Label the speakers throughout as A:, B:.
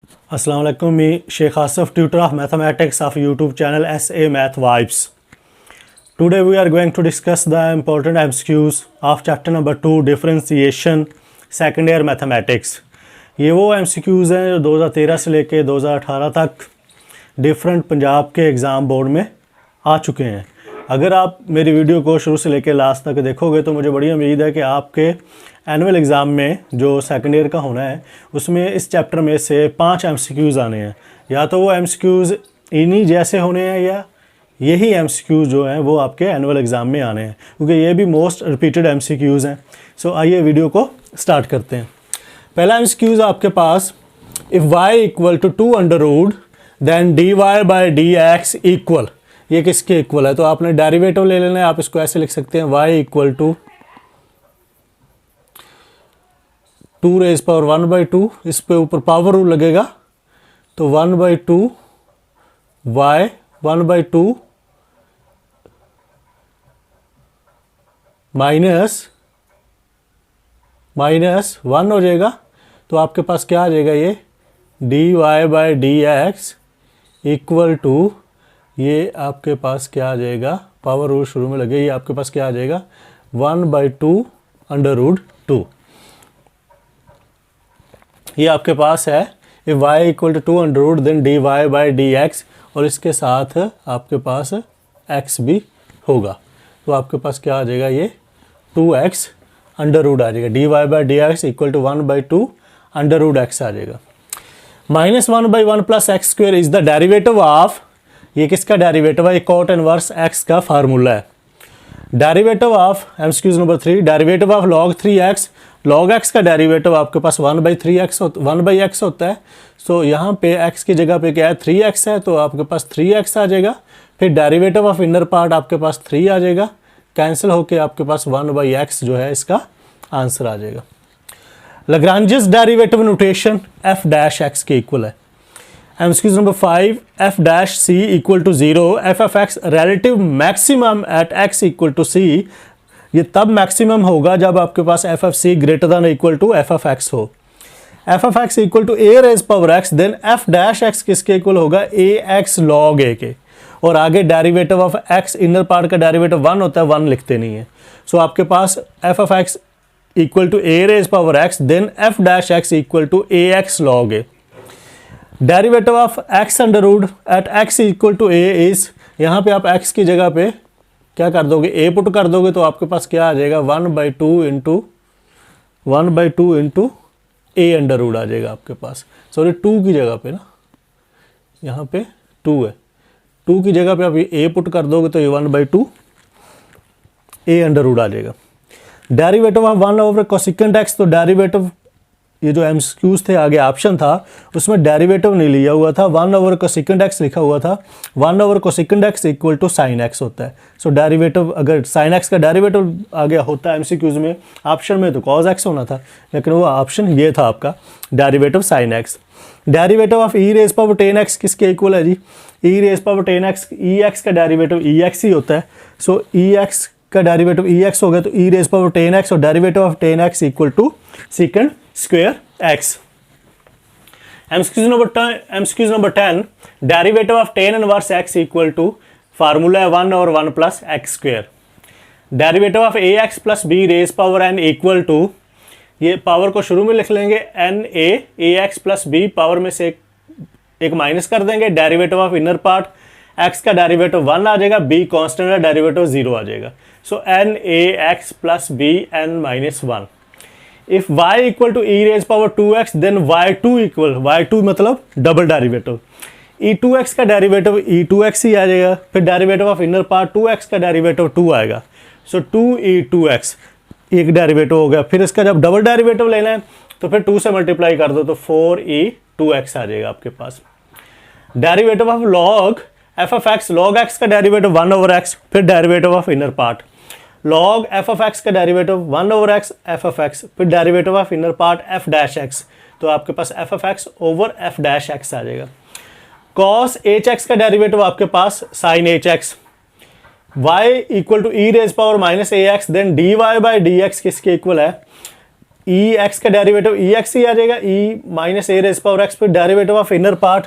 A: Assalamu alaikum, me Sheikh Asif, tutor of mathematics of YouTube channel SA Math Vibes. Today we are going to discuss the important MCQs of chapter number 2 differentiation second year mathematics. ये वो MCQs हैं जो 2013 से लेके 2018 तक different Punjab के exam board में आ चुके हैं। अगर आप मेरी वीडियो को शुरू से लेकर लास्ट तक देखोगे तो मुझे बड़ी उम्मीद है कि आपके एनुअल एग्ज़ाम में जो सेकंड ईयर का होना है उसमें इस चैप्टर में से 5 MCQs आने हैं। या तो वो MCQs इन्हीं जैसे होने हैं या यही MCQs जो हैं वो आपके एनुअल एग्ज़ाम में आने हैं, क्योंकि ये भी मोस्ट रिपीटेड MCQs हैं। सो आइए वीडियो को स्टार्ट करते हैं। पहला MCQs आपके पास, if y equal to 2 under root then dy by d x equal, ये किसके इक्वल है? तो आपने डेरिवेटिव ले लेना है। आप इसको ऐसे लिख सकते हैं y equal to 2 raise power 1/2, इस पे ऊपर पावर रूल लगेगा तो 1/2 y 1/2 माइनस 1 हो जाएगा। तो आपके पास क्या आ जाएगा? ये dy by d x equal to, ये आपके पास क्या आ जाएगा? पावर रूल शुरू में लगे, ये आपके पास क्या आ जाएगा? 1/2 अंडर रूट 2। ये आपके पास है if y equal to 2 under root then dy by d x, और इसके साथ आपके पास x भी होगा। तो आपके पास क्या आ जाएगा? ये 2x अंडर रूट आ जाएगा। dy by d x equal to 1/2 under root x आ जाएगा। -1/1 plus x square is the derivative of, ये किसका डेरिवेटिव है? ये कॉट इनवर्स x का फार्मूला है। Derivative of MCQ number 3, derivative of log 3x, log x का derivative आपके पास 1/x होता है। सो यहाँ पे x की जगह पे क्या है? 3x है, तो आपके पास 3x आ जाएगा। फिर डेरिवेटिव ऑफ इनर पार्ट आपके पास 3 आ जाएगा, कैंसिल होके आपके पास 1/x जो है इसका आंसर आ जाएगा। Lagrange's derivative notation f dash x के इक्वल है। MCQ number 5, f dash c equal to 0, f of x relative maximum at x equal to c, ये तब मैक्सिमम होगा जब आपके पास f of c greater than equal to f of x हो। f of x equal to a raise power x, then f dash x किसके equal होगा? ax log a के। और आगे derivative of x, inner part का derivative 1 होता है, 1 लिखते नहीं है। सो आपके पास f of x equal to a raise power x, then f dash x equal to ax log a। Derivative of x under root at x equal to a is, यहाँ पे आप x की जगह पे क्या कर दोगे? a पुट कर दोगे तो आपके पास क्या आ जाएगा? 1/2 इंटू a अंडर रूट आ जाएगा आपके पास। सॉरी, 2 की जगह पे ना, यहाँ पे 2 है, 2 की जगह पे आप ये a पुट कर दोगे तो ये 1/2 a अंडर रूट आ जाएगा। Derivative of 1 over cosecant x, तो डेरिवेटिव, ये जो MCQs थे आगे ऑप्शन था उसमें डेरिवेटिव नहीं लिया हुआ था, 1 ओवर कोसेकेंट x लिखा हुआ था। 1 over cosecant x equal to sine x होता है। सो डेरिवेटिव, अगर साइन x का डेरिवेटिव आगे होता है MCQs में, ऑप्शन में तो cos x होना था, लेकिन वो ऑप्शन ये था आपका derivative sine x। Derivative of e raise power 10x किसके इक्वल है जी? e raise power 10x, ex का डेरिवेटिव ex ही होता है। सो ex का डेरिवेटिव ex हो गया तो e रेज पावर 10x, और derivative of 10x equal to second square x। MCQ number 10, derivative of tan inverse x equal to, formula है 1 और 1 plus x square. Derivative of ax plus b raise power n equal to, ये power को शुरू में लिख लेंगे n a, ax plus b power में से एक माइनस कर देंगे। Derivative of inner part, x का डेरिवेटिव 1 आ जाएगा, b कांस्टेंट है, डेरिवेटिव 0 आ जाएगा। So n ax plus b n minus 1। If y equal to e raise power 2x then y2 equal, y2 मतलब डबल डेरिवेटिव, e2x का derivative e2x ही आ जाएगा। फिर derivative of inner part 2x का derivative 2 आएगा। सो 2e2x एक derivative हो गया। फिर इसका जब डबल डेरिवेटिव लेना है तो फिर 2 से मल्टीप्लाई कर दो तो 4e2x आ जाएगा आपके पास। Derivative of log f of x, log x का डेरिवेटिव 1 ओवर x, फिर derivative of inner part log f of x का derivative 1 over x f of x, फिर derivative of inner part f dash x, तो आपके पास f of x over f dash x आ जाएगा। cos hx का derivative आपके पास sin hx, y equal to e raise power minus ax, then dy by d x किसके equal है? ई एक्स का डेरिवेटिव ई एक्स ही आ जाएगा, e minus a raise power x, फिर derivative of inner part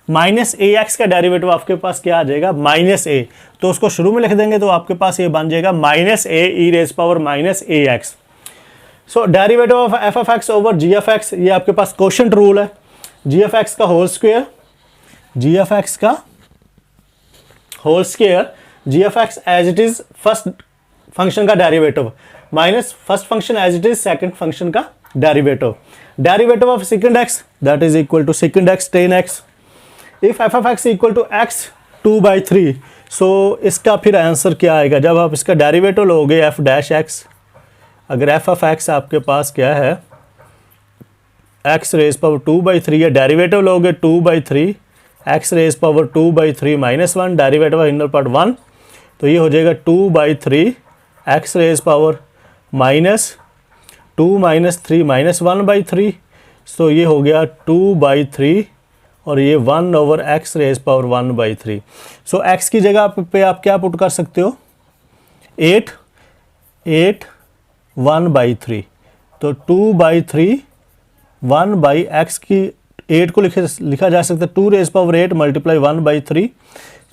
A: minus a x का derivative आपके पास क्या आ जाएगा, माइनस ए। तो उसको शुरू में लिख देंगे तो आपके पास ये बन जाएगा minus a e raise power minus a x. So derivative of f of x over g f x, ये आपके पास कोशेंट रूल है। जी एफ एक्स का whole square, g f x का whole square, g f x as it is first function का derivative minus first function as it is second function का derivative. Derivative of second x that is equal to second x ten x. If f of x equal to x 2/3, so इसका फिर answer क्या आएगा जब आप इसका derivative लोगे F dash x. अगर एफ ऑफ एक्स आपके पास क्या है एक्स रेज पावर 2/3 या डेरिवेटिव लोगे 2/3 x raise power 2/3 minus 1, derivative of inner part 1, तो ये हो जाएगा 2/3 x raise power minus 2 minus 3 minus 1/3, so ये हो गया 2/3 और ये 1 over x raise power 1/3। So x की जगह पे आप क्या पुट कर सकते हो 8 1/3, तो 2/3 1/x की 8 को लिखा जा सकता है 2 रेज पावर 8 मल्टीप्लाई 1/3,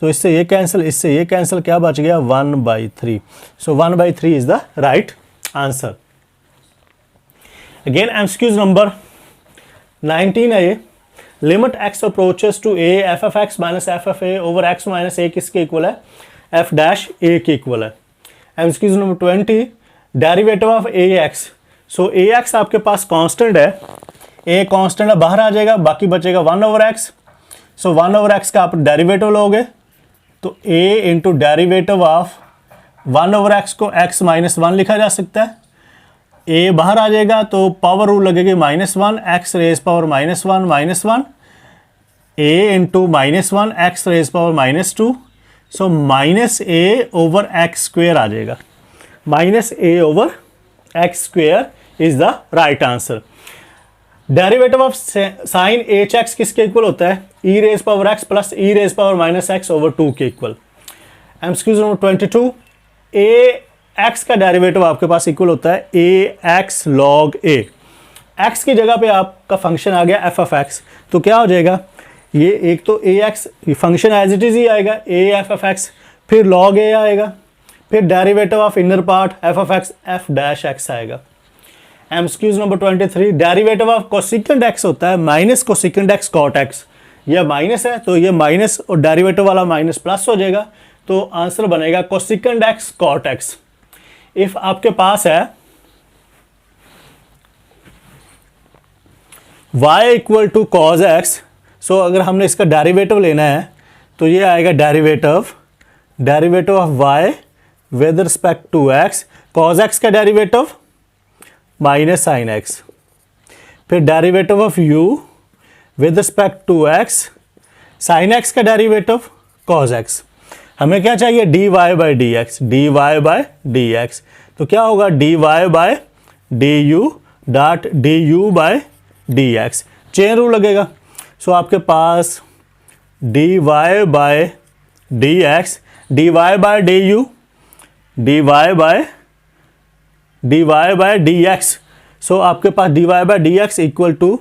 A: तो इससे ये कैंसिल, इससे ये कैंसिल, क्या बच गया 1/3। So 1/3 is the right answer. Again MCQs number 19 है ये, limit x approaches to a f f x minus f f a over x minus a किसके इक्वल है, एफ डैश ए के इक्वल है। MCQs number 20, derivative of a x. So a x आपके पास constant है, a constant है, बाहर आ जाएगा, बाकी बचेगा 1 ओवर एक्स। सो 1 ओवर एक्स का आप डेरिवेटिव लोगे तो a into derivative of 1 over x को x माइनस 1 लिखा जा सकता है। a बाहर आ जाएगा तो पावर रूल लगेगी -1 x raise power -1 -1 a into -1 x raise power -2, so minus a over x square आ जाएगा, minus a over x square is the right answer. Derivative of sine h x किसके equal होता है, e raise power x plus e raise power minus x over 2 के equal. MCQ number 22, a x का derivative आपके पास equal होता है a x log A. X की जगह पे आपका फंक्शन आ गया एफ ऑफ एक्स, तो क्या हो जाएगा ये एक तो a x function as it is ही आएगा ए एफ ऑफ एक्स, फिर लॉग ए आएगा, फिर derivative of inner part f of x f dash x आएगा। MCQs number 23, derivative of cosecant x होता है minus cosecant x cot x, यह minus है तो ये माइनस और डेरिवेटिव वाला माइनस प्लस हो जाएगा, तो आंसर बनेगा cosecant x cot x. If आपके पास है y equal to cos x, so अगर हमने इसका डेरिवेटिव लेना है तो ये आएगा derivative of y with respect to x, cos x का डेरिवेटिव माइनस साइन एक्स, फिर derivative of u with respect to x, sine x का डेरिवेटिव कॉज एक्स। हमें क्या चाहिए dy बाई डी एक्स, तो क्या होगा dy by du dot du by d x, chain rule लगेगा। सो आपके पास dy by d x, dy by dy by d x, so आपके पास dy by d x equal to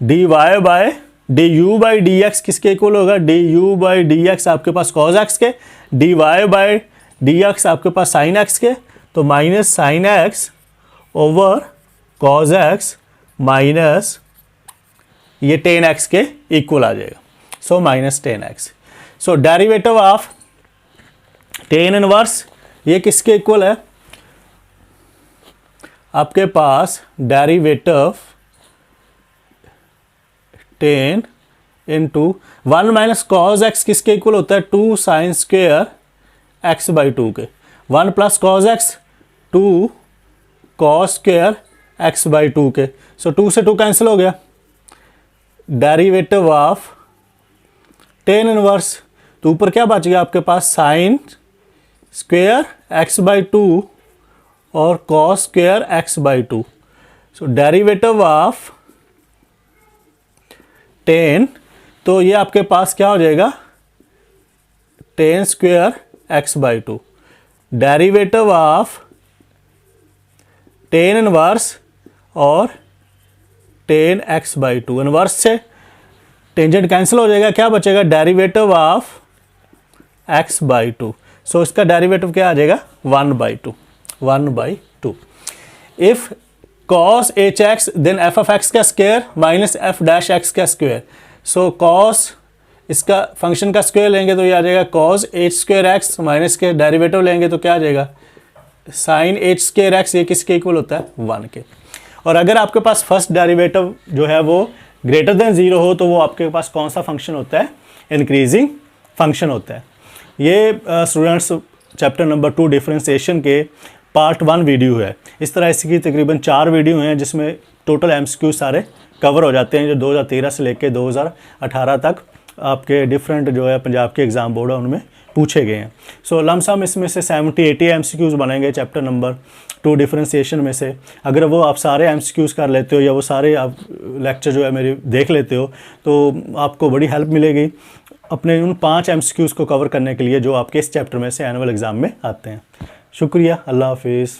A: dy by du by d x किसके equal होगा, du by d x आपके पास cos x के, dy by d x आपके पास sine x के, तो minus sine x over cos x minus ये टेन एक्स के इक्वल आ जाएगा, so minus tan x. So derivative of tan inverse ये किसके इक्वल है, आपके पास derivative tan into 1 minus cos x किसके इक्वल होता है 2 साइन स्क्वेयर एक्स बाई 2 के, 1 plus cos x 2 cos square x by 2 के, सो 2 से 2 कैंसिल हो गया। डेरिवेटिव ऑफ टेन इनवर्स, तो ऊपर क्या बच गया आपके पास साइन स्क्वेयर एक्स बाई 2 और cos square x by 2, so derivative of tan, तो ये आपके पास क्या हो जाएगा tan square x by 2, derivative of tan inverse और tan x by two. Inverse से टेंजेंट कैंसिल हो जाएगा, क्या बचेगा, derivative of x by two. सो इसका डेरिवेटिव क्या आ जाएगा, 1/2, 1/2। If cos hx then f of x का square minus f dash x का स्क्वायर। सो cos इसका फंक्शन का स्क्वायर लेंगे तो ये आ जाएगा cos h square x minus के डेरिवेटिव लेंगे तो क्या आ जाएगा sin h स्क्वायर x। ये किसके इक्वल होता है, 1 के। और अगर आपके पास फर्स्ट डेरिवेटिव जो है वो ग्रेटर देन 0 हो तो वो आपके पास कौन सा फंक्शन होता है, इंक्रीजिंग फंक्शन होता है। ये स्टूडेंट्स चैप्टर नंबर 2 डिफरेंशिएशन के पार्ट 1 वीडियो है। इस तरह इसकी तकरीबन 4 वीडियो हैं जिसमें टोटल एमसीक्यू सारे कवर हो जाते हैं, जो 2013 से लेकर 2018 तक आपके डिफरेंट जो है पंजाब के एग्ज़ाम बोर्ड है उनमें पूछे गए हैं। सो लमसम इसमें से 70-80 एमसीक्यूज़ बनेंगे चैप्टर नंबर 2 डिफरेंशिएशन में से। अगर वो आप सारे एमसीक्यूज़ कर लेते हो या वो सारे आप लेक्चर जो है मेरे देख लेते हो तो आपको बड़ी हेल्प मिलेगी अपने उन 5 एमसीक्यूज़ को कवर करने के लिए जो आपके इस चैप्टर में से एनुअल एग्ज़ाम में आते हैं। शुक्रिया, अल्लाह हाफिज़।